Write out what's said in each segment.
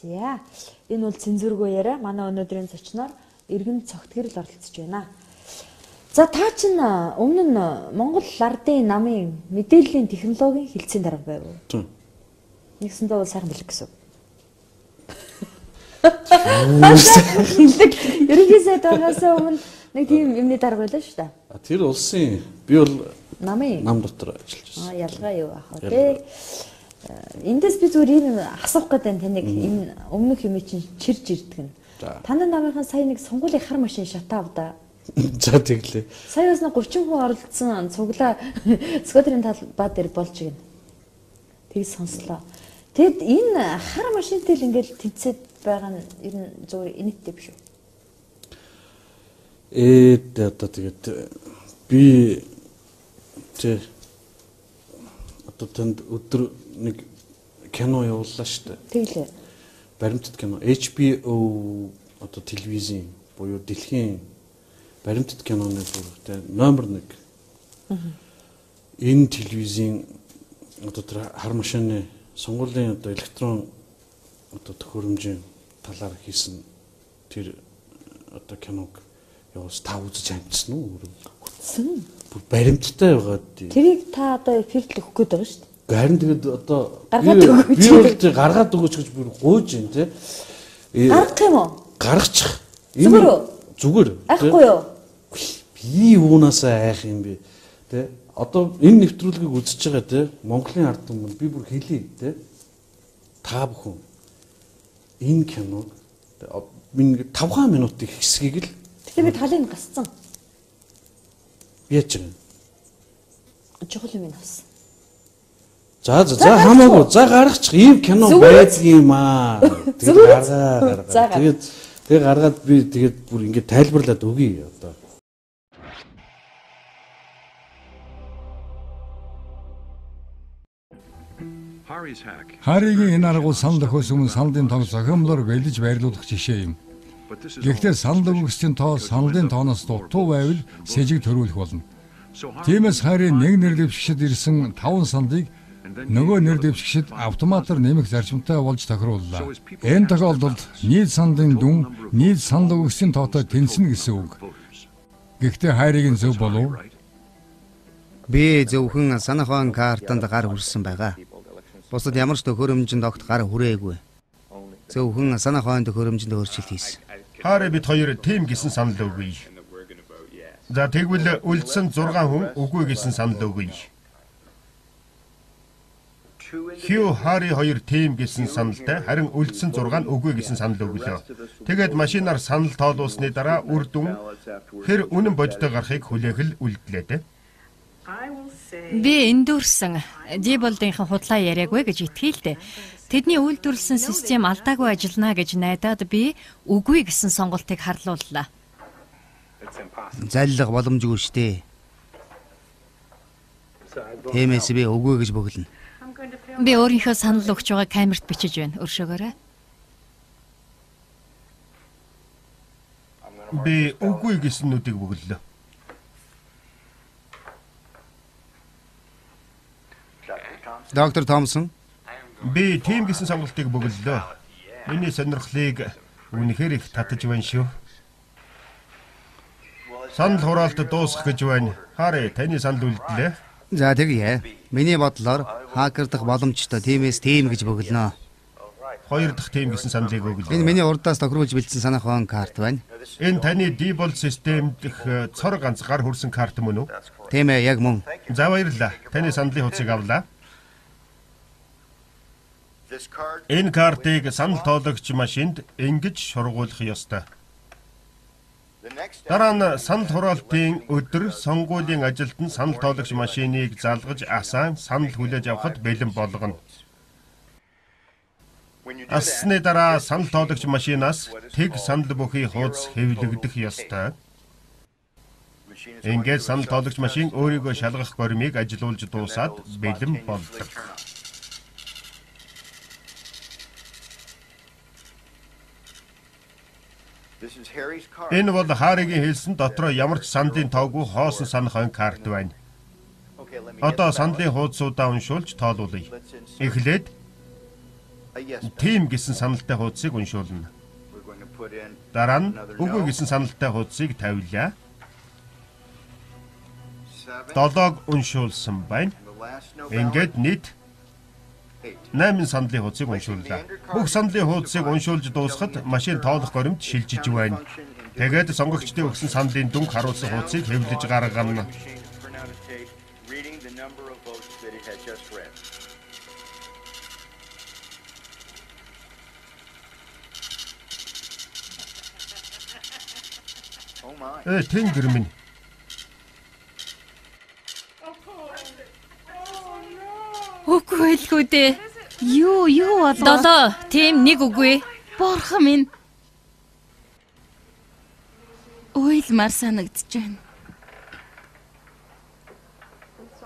За энэ бол цензургүй яриа. Манай өнөөдрийн зочноор Иргэн Цогтгэрэл оролцож байна. За та чинь өмнө нь Монгол ардын намын мэдээллийн технологийн хэлтсийн дарга байв уу? Тийм. Нэгсэндээ бол сайхан бэлэг гэсэн. Ерөнхий сайд байгаас өмнө нэг тийм юмны дарга байлаа шүү дээ. Тэр улсын би бол нам дотор ажиллаж байсан. Ялгаа юу аах вэ? Эндээс би зүгээр энэ асуух гэдэг таныг энэ өмнөх юм чинь чирж ирдэг нь. Танай намынхан сая нэг сонгуулийн хар машин шатаа авда. За тэглээ. Сая бас 30 хүн оролцсон цуглаа сквадрын талбай дээр болж гин. Тэг сонслоо. Тэгэд энэ хар машинтай л ингээл тэнцээд байгаа нь ер нь зүгээр инээдтэй биш үү? Одоо тэгээд би одоо тэнд өдөр нэг кино явууллаа шүү дээ. Тэглээ. Баримтат кино HBO одоо телевизийн буюу дэлхийн баримтат киноны бүртэй номер 1. Энэ телевизийн одоо тэр хар машины сонгуулийн одоо электрон одоо төхөөрөмжийн талаар хийсэн тэр одоо киног явуулж та үзэж амжсан уу? Үзсэн. Бүр баримттай байгаад. Тэрийг та одоо эфирт л өгөх гээд байгаа шүү дээ. Харин тэгээд одоо би бол гаргаад өгөөч гэж бүр гуйж юм тий. Гаргах юм уу? Гаргачих. Зүгээр. Айхгүй юу? Би юунаасаа айх юм бэ? Тэ? Одоо энэ нэвтрүүлгийг үзэж байгаа те Монголын ард түмэнд би бүр хэлье те. Та бүхэн энэ киног би 5 минутын хэсгийг л тэгэхээр би талыг гасцсан. Яаж юм? Чухал юм авсан. За хамаагүй. За гаргачих. Ийм кино байдгийм аа. Тэгээд гаргаа. Тэгээд гаргаад би тэгээд бүр ингэ тайлбарлаад өгье одоо. Харигийн энэ аргуу санал өгөхөөс өмнө саналын тоог зохиомлоор бэлдэж байрлуулах жишээ юм. Гэхдээ санал өгөхсийн тоо саналын тооноос дутуу байвал сэжиг төрүүлэх болно. Тиймээс Хари нэг нэр дэвшигчд ирсэн 5 саналыг нөгөө нэр дэвшигчд автоматар нэмэх зарчимтай болж тохирууллаа. Энэ тохиолдолд нийт саналын дүн нийт санал өгөхсийн тоотой тэнцэнэ гэсэн үг. Гэхдээ Харигийн зөв болов? Би зөвхөн санахын картанд гар хүрсэн байгаа. Бусад ямар ч төхөөрөмжөнд огт гар хүрээгүй. Зөвхөн санахын төхөөрөмжөнд өөрчлөлт хийсэн. Хари бид хоёр тим гэсэн санал өгье. За тэгвэл үлдсэн 6 хүн үгүй гэсэн санал өгье. Хью Хари 2 тим гэсэн саналтай харин үлдсэн 6 нь үгүй гэсэн санал өглөө. Тэгээд машинаар санал тоолуулсны дараа үр дүн хэр үнэн бодтой гарахыг хүлээх л үлдлээ. Би эндүрсэн Диболдынхан худлаа яриаггүй гэж итгэлтэй. Тэдний үйлдвэрлэсэн систем алдаагүй ажиллана гэж найдаад би үгүй гэсэн сонголтыг харлууллаа. Заллах боломжгүй штэ. Тиймээс би үгүй гэж бөглөнө. Би өөрийнхөө санал өгч байгаа камерт бичиж байна. Өршөөгөөрэй. Би үгүй гэсэн нүдийг бөглөлөө. Доктор Томсон, би тим гэсэн сонголтыг бөглөлөө. Миний сонирхлыг үнэхээр их татаж байна шүү. Санал хураалт дуусгах гэж байна. Хари, таны санал үлдлээ. За тэгье. Миний бодлоор хакердах боломжтой. Тиймээс тим гэж бөглөнө. 2 дахь тим гэсэн саналыг өглөө. Энэ миний урдаас тохируулж бэлдсэн санахын карт байна. Энэ таны Diebold систем дэх цор ганц гар хүрсэн карт мөн үү? Тийм ээ, яг мөн. За баярлалаа. Таны саналын хуцыг авлаа. Энэ картыг санал тоологч машинд ингэж шургуулах ёстой. Дараа нь санал хураалтын өдөр сонгуулийн ажилтан санал тоологч машиныг залгаж асаан санал хүлээж авахд бэлэн болгоно. Ассны дараа санал тоологч машинаас тэг санал бүхий хуудас хэвлэгдэх ёстой. Ингээд санал тоологч машин өөрийгөө шалгах гормыг ажилуулж дуусаад бэлэн болдог. Энэ бол Харигийн хэлсэн дотроо ямар ч саналын тоогүй хоосон санахын карт байна. Одоо саналын хуудасуудаа уншуулж тоолуулъя. Эхлээд тийм гэсэн саналтай хуудсыг уншуулна. Дараа нь үгүй гэсэн саналтай хуудсыг тавилаа. 7-ог уншуулсан байна. Ингээд нийт 8 сандлын хуудсыг уншууллаа. Бүх сандлын хуудсыг уншуулж дуусахад машин тоолох горимд шилжиж байна. Тэгээд сонгогчдын өгсөн сандлын дүнг харуулсан хуудсыг хэвлэж гаргана. Тэнгэр минь. Үгүй л дээ. Юу болов? 7, тийм нэг үгүй. Борхон минь. Уйлмар санагдаж байна.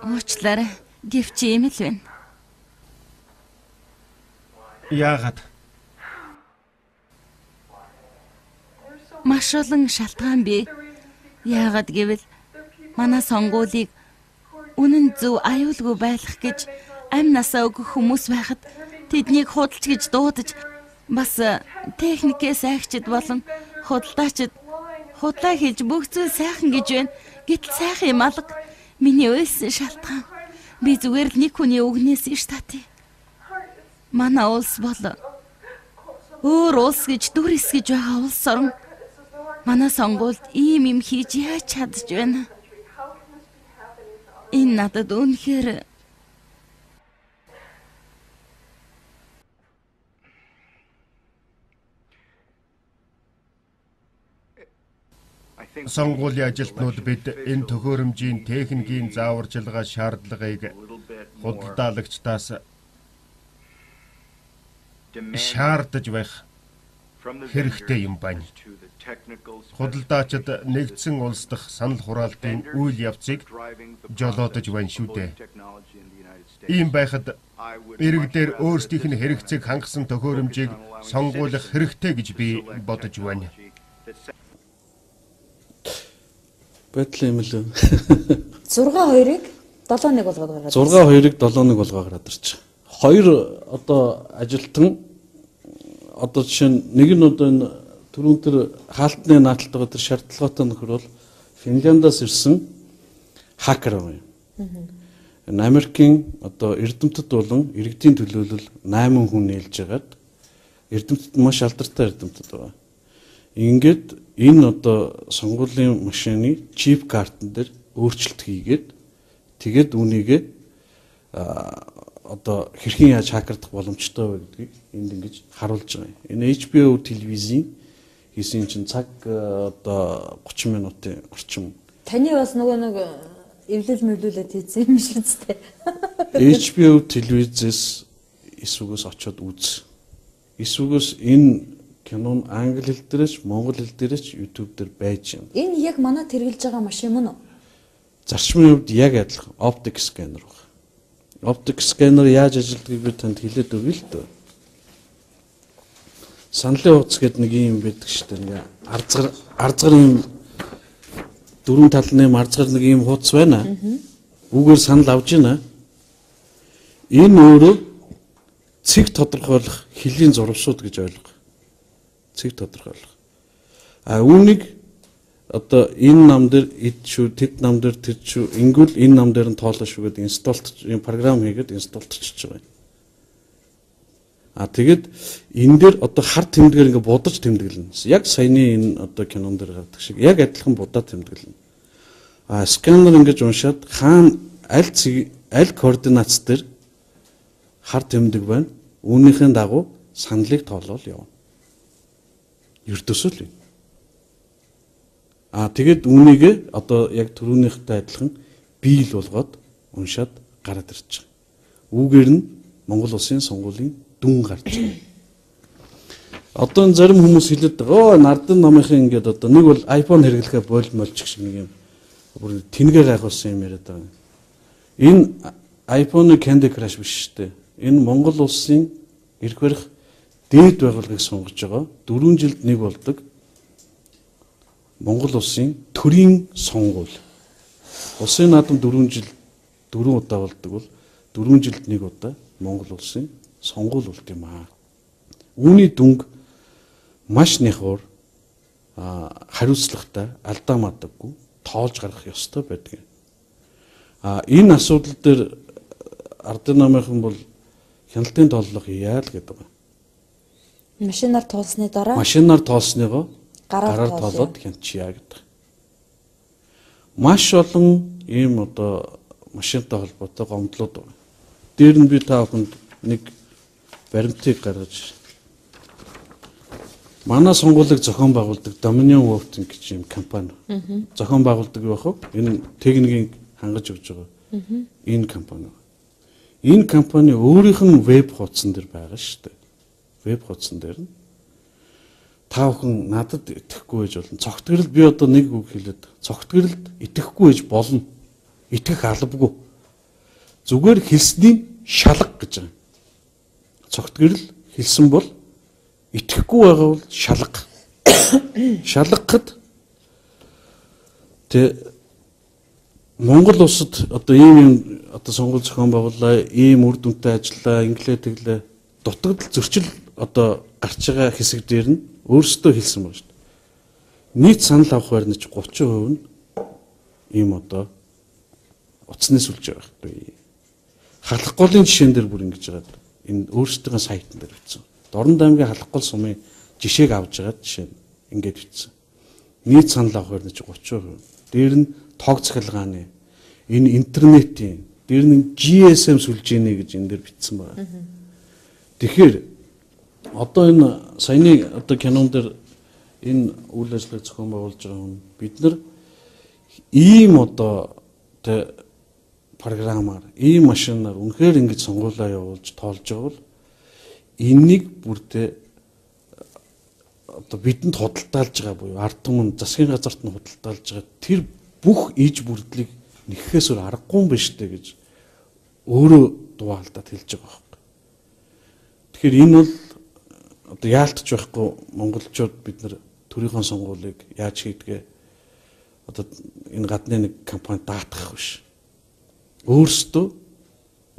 Уучлаарай. Гэвч ийм л байна. Яагаад? Маш олон шалтгаан бий. Яагаад гэвэл манай сонгуулийг үнэн зөв аюулгүй байлгах гэж амь насаа өгөх хүмүүс байхад тэднийг худалч гэж дуудаж бас техникээс айгчид болон худалдаачид худлаа хийж бүх зүйл сайхан гэж байна. Гэтэл сайхан юм алга. Миний уйлсан шалтгаан. Би зүгээр л нэг хүний үгнээс иш татъя. Манай улс бол өөр улс гэж дүр эсгэж байгаа улс орн. Манай сонгуульд ийм хийж яаж чадж байна? Энэ надад үнэхээр Сонгуулийн ажилтнууд бид энэ төхөөрөмжийн техникийн зааварчилгаа шаардлагыг худалдаалагчдаас шаардаж байх хэрэгтэй юм байна. Худалдаачид нэгдсэн улс дахь санал хураалтын үйл явцыг жолоодож байна шүү дээ. Ийм байхад иргэдээр өөрсдийнх нь хэрэгцээг хангасан төхөөрөмжийг сонгуулах хэрэгтэй гэж би бодож байна. Байтал юм л. 6-2-ыг 7-1 болгоод гаргаад. 6-2-ыг 7-1 болгоод гараад ирчих. Хоёр одоо ажилтан одоо жишээ нь нэг нь одоо энэ түрүүн тэр хаалтны наалталтайгаа тэр шаардлагатай нөхөр бол Финляндаас ирсэн хакер юм. Энэ Америкийн одоо эрдэмтэд болон иргэдийн төлөөлөл 8 хүн нээлж хагаад эрдэмтэд маш алдартай эрдэмтэд байгаа. Ингээд энэ одоо сонгуулийн машины чип картн дээр өөрчлөлт хийгээд тэгээд үүнийгээ одоо хэрхэн яаж хакердах боломжтой вэ гэдгийг энд ингэж харуулж байгаа юм. Энэ HBO телевизийн хийсэн чинь цаг одоо 30 минутын орчим. Таны бас нөгөө нэг эвлэл мөвлүүлээд хийсэн юм шиг үстэй. HBO телевизээс эсвгээс очиод үз. Эсвгээс энэ кинон англи хэл дээрч монгол хэл дээрч YouTube дээр байж байна. Энэ яг манад хэрэгжилж байгаа машин мөн үү? Зарчмын хувьд яг адилхан оптик сканер байна. Оптик сканер яаж ажилладгийг би танд хэлээд өгье л дээ. Саналын хуудас гэдэг нэг юм байдаг шүү дээ. Ингээ арзгар юм дөрвөн талны арзгар нэг юм хуудас байна. Үүгээр санал авж байна. Энэ өөрөө цэг тодорхойлох хэлийн зурвшууд гэж ойлгох. Цэг тодорхойлох. Үүнийг одоо энэ нам дээр эд шүү, тэд нам дээр тэр шүү, ингүүл энэ нам дээр нь тоолоо шүү гэдэг инсталлт юм програм хийгээд инсталлтчиж байгаа юм. Тэгээд энэ дээр одоо хар тэмдэгээр ингээ будаж тэмдэглэнэ. Яг саяны энэ одоо кинон дээр гардаг шиг яг адилхан будаа тэмдэглэнэ. Сканер ингэж уншаад хаана аль координац дээр хар тэмдэг байна. Үүнийхэн дагуу саналыг тоолол явна. Ердөөсөө л юм. Тэгээд үүнийг одоо яг түрүүнийхтэй адилхан биел болгоод уншаад гараад ирчих. Үүгээр нь Монгол Улсын сонгуулийн дүн гарч байгаа. Одоо зарим хүмүүс хэлээд байгаа. Нардын номынхын ингээд одоо нэг бол iPhone хэрэглэхэ болмолчих шиг нэг юм бүр тэнгээ гайхуулсан юм яриад байгаа. Энэ iPhone Candy Crush биш шүү дээ. Энэ Монгол Улсын эрх барих дээд байгууллагыг сонгож байгаа. 4 жилд нэг болдог Монгол Улсын төрийн сонгуул. Улсын наадам 4 удаа болдог бол 4 жилд нэг удаа Монгол Улсын сонгуул болд юм аа. Үүний дүнг маш нэхур хариуцлагатай алдаа мадаггүй тоолж гаргах ёстой байдаг. Энэ асуудал дээр ардын намынхан бол хяналтын тооллого хийя л гэдэг байна. Машинаар туулсны дараа машинаар тоолсныгоо гараар тоолоод хянчия гэдэг. Маш олон ийм одоо машинтай холбоотой гомдлууд байна. Дээр нь би та бүхэнд нэг баримтыг гаргаж манай сонгуулийг зохион байгуулдаг Dominion Voting гэж юм компани. Зохион байгуулдаг байх уу? Энэ техникийг хангаж өгч байгаа. Энэ компани. Энэ компани өөрийнх нь веб хуудсан дээр байгаа шүү дээ. Веб хуудсан дээр нь та бүхэн надад итгэхгүй байж болно. Цогтгорол би одоо нэг үг хэлээд цогтгоролд итгэхгүй байж болно. Итгэх албагүй. Зүгээр хэлсний шалга гэж байгаа. Цогтгорол хэлсэн бол итгэхгүй байгаа бол шалга. Шалгахад тэ Монгол улсад одоо ийм одоо сонгуул зохион байгууллаа, ийм үр дүнтэй ажиллаа, инглээ тэглээ дутагдал зөрчил одоо гарч байгаа хэсэг дээр нь өөрсдөө хэлсэн байна шүү дээ. Нийт санал авах байрны 30% нь ийм одоо утасны сүлж байгаа хэрэг. Халах голын жишээн дээр бүр ингэж байгаа. Энэ өөрсдөө сайтн дээр бичсэн. Дорн аймгийн халах гол сумын жишээг авж байгаа жишээ нь ингэж бичсэн. Нийт санал авах байрны 30%. Дээр нь тоог цахилгааны энэ интернетийн дээр нь GSM сүлжээний гэж энэ дээр бичсэн байна. Тэгэхээр одоо энэ саяны одоо кинон дээр энэ үйл ажиллагааг зохион байгуулж байгаа хүн бид нар ийм одоо тэ програмаар ийм машинаар үнэхээр ингэж сонгуулаа явуулж тоолж байгаа бол энийг бүртээ одоо бидэнд худалдаалж байгаа буюу ард түмэн засгийн газарт нь худалдаалж байгаа тэр бүх иж бүрдлийг нэхээс өөр аргагүй юм биш үү гэж өөрөө дуугаалдаад хэлж байгаа байхгүй. Тэгэхээр энэ бол одоо яалтч байхгүй монголчууд бид нар төрийн сонгуулийг яаж хийдгээ одоо энэ гадны нэг компани даатгах биш. Өөрсдөө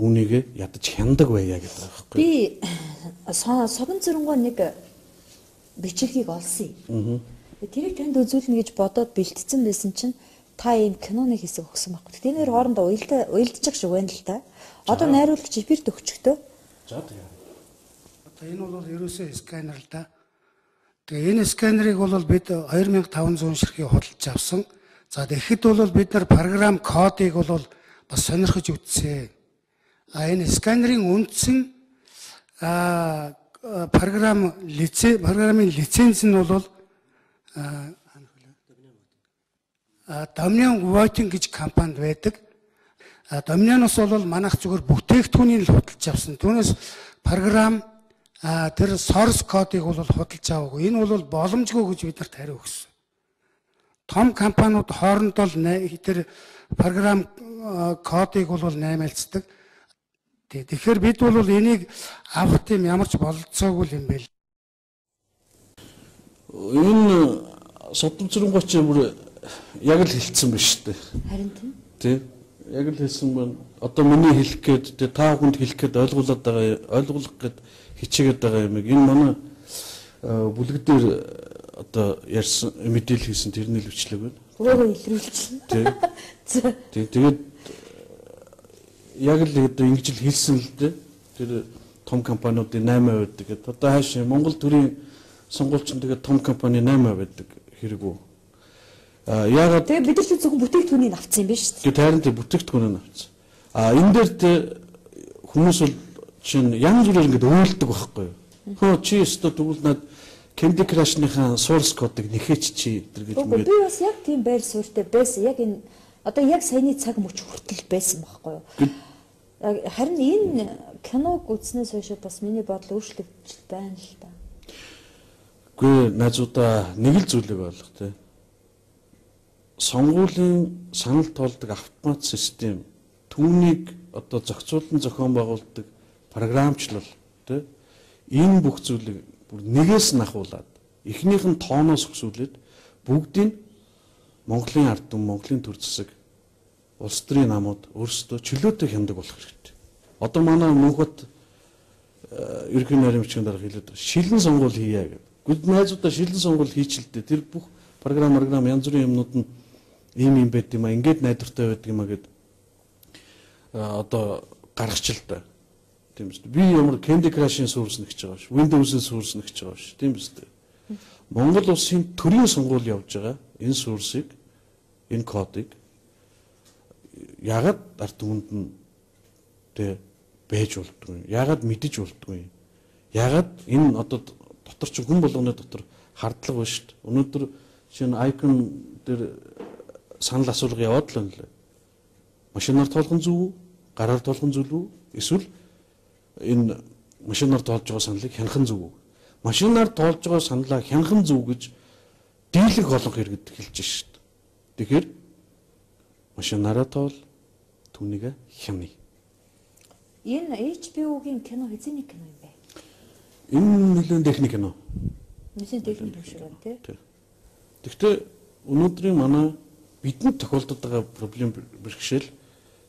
үнийг ядаж хяндаг байя гэдэг байгаа байхгүй. Би согон зөрөнгөө нэг бичлэгийг олсон юм. Тэрийг танд үзүүлнэ гэж бодоод бэлтцсэн байсан чинь та ийм киноны хэсэг өгсөн байхгүй. Тэдгээр хоорондоо уялдчих шиг байна л та. Одоо найруулагч эфирт өгчөхдөө. За тэгээ. Одоо энэ бол ерөөсөө сканер л да. Тэгээ энэ сканерыг бол бид 2500 ширхгийг худалдаж авсан. За тэгэхэд бол бид нар програм кодыг бол бас сонирхож үзсэн. Энэ сканерын үндсэн программын лиценз нь бол Dominion Voting гэж компанид байдаг. Dominion-оос бол манайх зүгээр бүтээгдэхүүнийг л худалдаж авсан. Түүнээс програм тэр source кодыг бол худалдаж аваагүй. Энэ бол боломжгүй гэж бид нарт хариу өгсөн. Том компаниуд хоорондоо тэр програм кодыг бол наймаалцдаг. Тэгэхээр бид бол энийг авах тийм ямар ч бололцоогүй юм бэ. Энэ содон цэрэнгач бүр яг л хэлсэн биш үү? Харин тийм. Яг л хэлсэн байна. Одоо миний хэлэх гээд та бүхэнд хэлэх гээд ойлгуулах гээд хичээгээд байгаа юм. Энэ манай бүлэг дээр одоо ярьсан мэдээлэл хийсэн тэрний л бичлэг байна. өөрөө илрүүлчихсэн. Тийм. Тэгээд яг л одоо ингэж л хэлсэн л дээ. Тэр том компаниудын 8% байдаг гэдэг. Одоо хааш Монгол төрийн сонгуульчин тэгээд том компани 8% байдаг хэрэг үү? Яагаад тэгээд бид нар ч зөвхөн бүтээгдэхүүнийг авцсан юм биш үү? Тэгээд тайран дээр бүтээгдэхүүнийг авцсан. Энэ дээр хүмүүс бол чинь янз бүрээр ингэж өөлдөг байхгүй юу? Хөө чи өстө тэгвэл над Candy Crush-ныхаа source code-ыг нэхэж чи гэдэг гэж үгүй би бас яг тийм байр суурьтай байсан. Яг энэ одоо яг саяны цаг мөч хүртэл байсан байхгүй юу? Харин энэ киног үзснээс хойш бас миний бодол өөрчлөгдөж байна л да. Үгүй найзуудаа нэг л зүйлийг ойлгох тий. Сонгуулийн санал тоолдог автомат систем түүнийг одоо зохицуулан зохион байгуулдаг програмчлал тий. Энэ бүх зүйлийг бүр нэгээс нь ахуулаад эхнийх нь тооноос өсвөлээд бүгдийг Монголын ард түмэн, Монголын төр засаг, улс төрийн намууд өөрсдөө чөлөөтэй хяндаг болох хэрэгтэй. Одоо манай Мөнхбат ерөнхий найрамчгийн дарга хэлээд шилэн сонгуул хийе гэдэг. Гүд найзуудаа шилэн сонгуул хийчихэлтэй. Тэр бүх програм янз бүрийн юмнууд нь ийм байд юм а. Ингээд найдвартай байдаг юм а гэд одоо гаргач л да. Тийм үст. Би ямар Candy Crush-ийн суурс нэгж байгаа ш. Windows-ийн суурс нэгж байгаа ш. Тийм үст. Монгол улсын төрийн сонгуул явж байгаа. Энэ суурсыг, энэ кодыг яагаад ард түмэнд нь тэ байж болдгүй. Яагаад мэдэж болдгүй. Яагаад энэ одоо дотор ч хүн болгоны дотор хардлага байна шүү дээ. Өнөөдөр шинэ icon дээр санал асуулга яваад л байна лээ. Машинаар тоолгон зөв үү? Гараар тоолгон зөв үү? Эсвэл энэ машинаар тоолж байгаа саналыг хянахын зөв үү? Машинаар тоолж байгаа саналаа хянахын зөв гэж дийлэх олонх хэрэгэд хэлж шүү дээ. Тэгэхээр машинаараа тоол түүнийг хяна. Энэ HBO-гийн кино хэзээний кино юм бэ? Энэ нэлээд техник кино. Нэлээд техник шиг байна тий. Гэхдээ өнөөдрийн манай бидэнд тохиолдод байгаа проблем бэрхшээл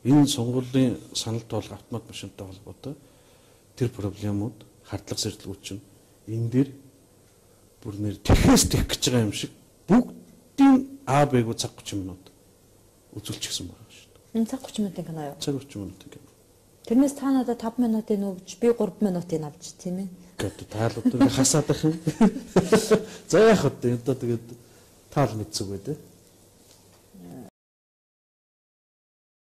энэ сонгуулийн санал тоолох автомат машинтай холбоотой тэр проблемууд хардлага сэрдэлгүүд чинь энэ дээр бүр нэр тэхээс тех гэж байгаа юм шиг бүгдийн А Б-г цаг 30 минут үзүүлчихсэн байгаа шүү дээ. Энэ цаг 30 минутын кино юу? Цаг 30 минутын кино. Тэрнээс та надад 5 минутын өгч би 3 минутын авч тийм ээ. Гэт таалууд хасаад байх юм. За яах вэ? Одоо тэгээд таал мэдсэг үү те.